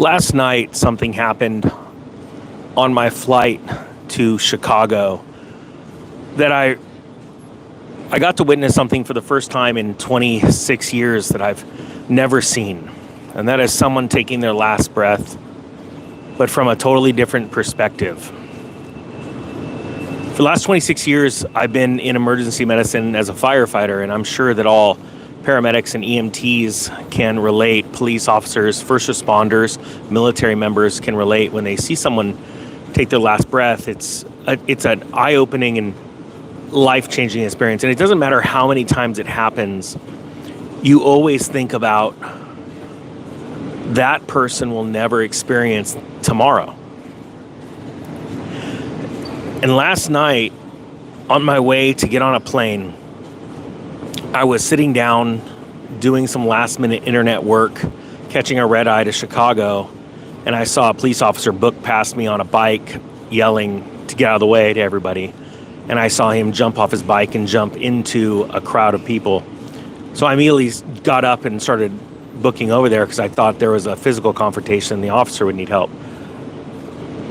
Last night, something happened on my flight to Chicago that I got to witness something for the first time in 26 years that I've never seen. And that is someone taking their last breath, but from a totally different perspective. For the last 26 years, I've been in emergency medicine as a firefighter, and I'm sure that all paramedics and EMTs can relate, police officers, first responders, military members can relate when they see someone take their last breath. It's an eye-opening and life-changing experience. And it doesn't matter how many times it happens, you always think about that person will never experience tomorrow. And last night, on my way to get on a plane, I was sitting down doing some last-minute internet work, catching a red eye to Chicago, and I saw a police officer book past me on a bike, yelling to get out of the way to everybody. And I saw him jump off his bike and jump into a crowd of people. So I immediately got up and started booking over there because I thought there was a physical confrontation and the officer would need help.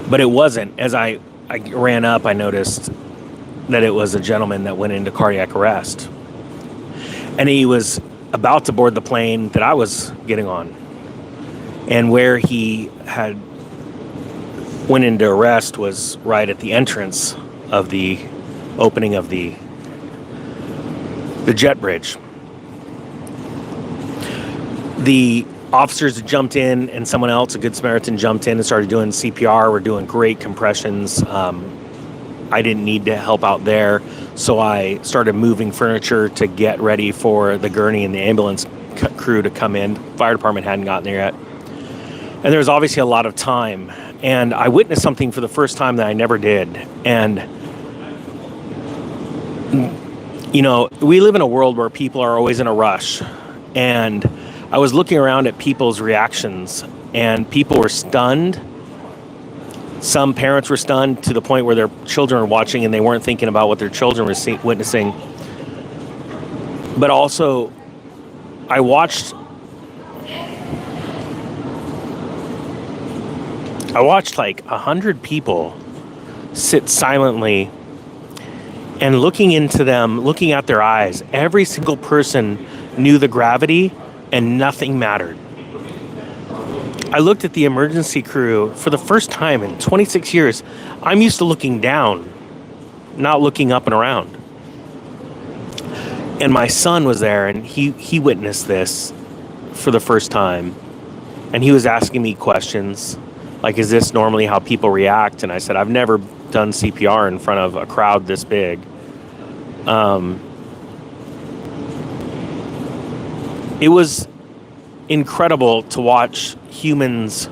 But it wasn't. As I ran up, I noticed that it was a gentleman that went into cardiac arrest. And he was about to board the plane that I was getting on. And where he had went into arrest was right at the entrance of the opening of the jet bridge. The officers jumped in, and someone else, a Good Samaritan, jumped in and started doing CPR. We're doing great compressions. I didn't need to help out there, so I started moving furniture to get ready for the gurney and the ambulance crew to come in. Fire department hadn't gotten there yet. And there was obviously a lot of time. And I witnessed something for the first time that I never did. And, you know, we live in a world where people are always in a rush. And I was looking around at people's reactions, and people were stunned. Some parents were stunned to the point where their children were watching and they weren't thinking about what their children were witnessing. But also, I watched like 100 people sit silently and looking into them, looking at their eyes. Every single person knew the gravity and nothing mattered. I looked at the emergency crew for the first time in 26 years. I'm used to looking down, not looking up and around. And my son was there, and he witnessed this for the first time. And he was asking me questions like, is this normally how people react? And I said, I've never done CPR in front of a crowd this big. It was incredible to watch humans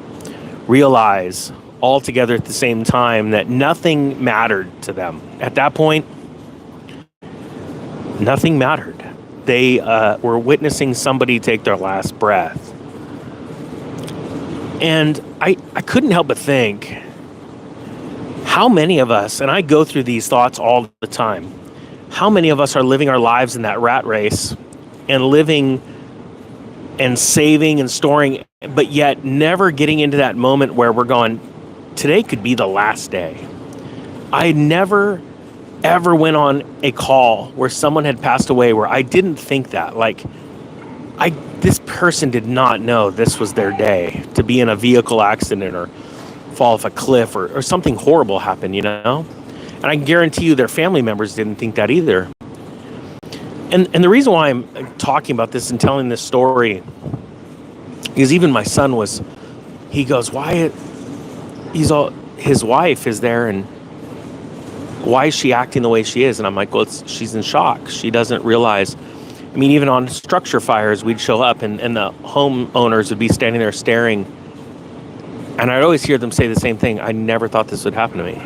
realize all together at the same time that nothing mattered to them. At that point, nothing mattered. They were witnessing somebody take their last breath. And I couldn't help but think, how many of us, and I go through these thoughts all the time, how many of us are living our lives in that rat race and living and saving and storing, but yet never getting into that moment where we're going, today could be the last day. I never, ever went on a call where someone had passed away where I didn't think that. Like, this person did not know this was their day to be in a vehicle accident or fall off a cliff or something horrible happen, you know? And I guarantee you their family members didn't think that either. And the reason why I'm talking about this and telling this story is even my son he goes, why? His wife is there, and why is she acting the way she is? And I'm like, well, she's in shock. She doesn't realize. I mean, even on structure fires, we'd show up and the homeowners would be standing there staring. And I'd always hear them say the same thing. I never thought this would happen to me.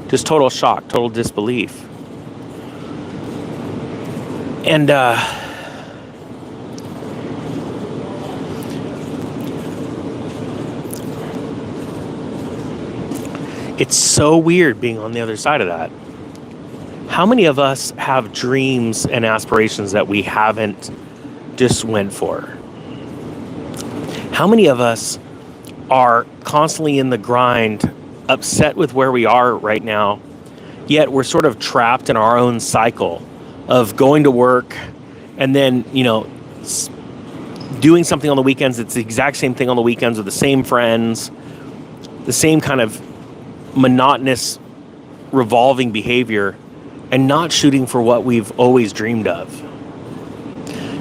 Just total shock, total disbelief. And it's so weird being on the other side of that. How many of us have dreams and aspirations that we haven't just went for? How many of us are constantly in the grind, upset with where we are right now, yet we're sort of trapped in our own cycle of going to work and then, doing something on the weekends. It's the exact same thing on the weekends with the same friends, the same kind of monotonous revolving behavior, and not shooting for what we've always dreamed of.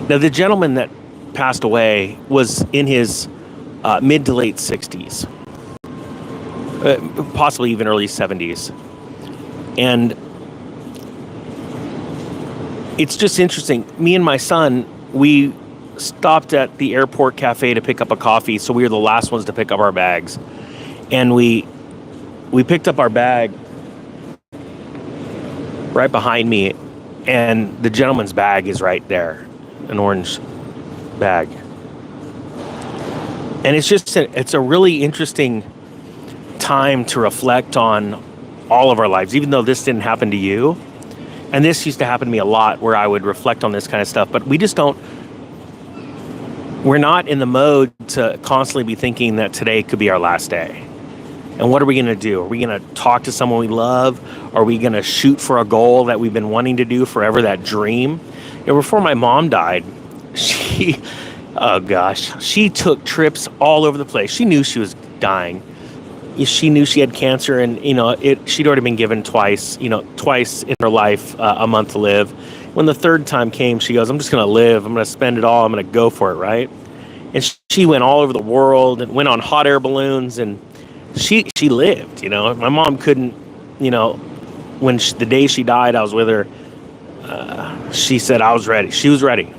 Now, the gentleman that passed away was in his mid to late 60s, possibly even early 70s. And it's just interesting. Me and my son, we stopped at the airport cafe to pick up a coffee, so we were the last ones to pick up our bags. And we picked up our bag right behind me, and the gentleman's bag is right there, an orange bag. And it's a really interesting time to reflect on all of our lives, even though this didn't happen to you. And this used to happen to me a lot, where I would reflect on this kind of stuff, but we're not in the mode to constantly be thinking that today could be our last day. And what are we going to do? Are we going to talk to someone we love? Are we going to shoot for a goal that we've been wanting to do forever, that dream? Before my mom died, she took trips all over the place. She knew she was dying. She knew she had cancer, and she'd already been given twice in her life a month to live. When the third time came, she goes, "I'm just going to live. I'm going to spend it all. I'm going to go for it," right? And she went all over the world and went on hot air balloons, and she lived. My mom couldn't. The day she died, I was with her. She said I was ready. She was ready.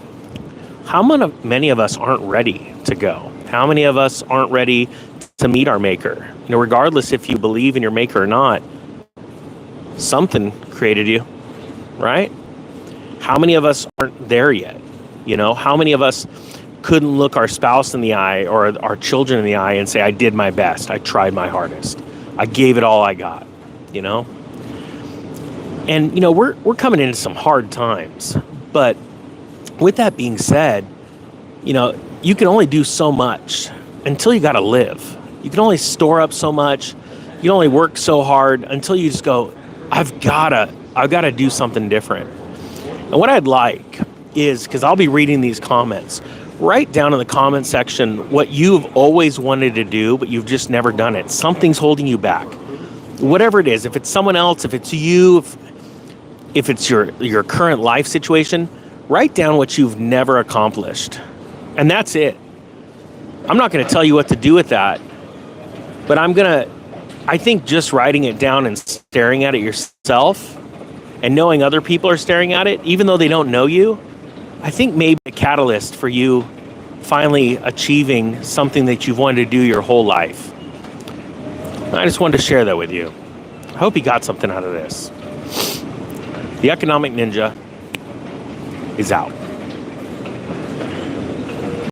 How many of us aren't ready to go? How many of us aren't ready to meet our maker? Regardless if you believe in your maker or not, something created you, right? How many of us aren't there yet? How many of us couldn't look our spouse in the eye or our children in the eye and say, I did my best. I tried my hardest. I gave it all I got, And, we're coming into some hard times. But with that being said, you can only do so much until you got to live. You can only store up so much. You can only work so hard until you just go, I've got to do something different. And what I'd like is, because I'll be reading these comments, write down in the comment section what you've always wanted to do, but you've just never done it. Something's holding you back. Whatever it is, if it's someone else, if it's you, if it's your current life situation, write down what you've never accomplished. And that's it. I'm not going to tell you what to do with that, but I think just writing it down and staring at it yourself and knowing other people are staring at it, even though they don't know you, I think maybe a catalyst for you finally achieving something that you've wanted to do your whole life. I just wanted to share that with you. I hope you got something out of this. The Economic Ninja is out.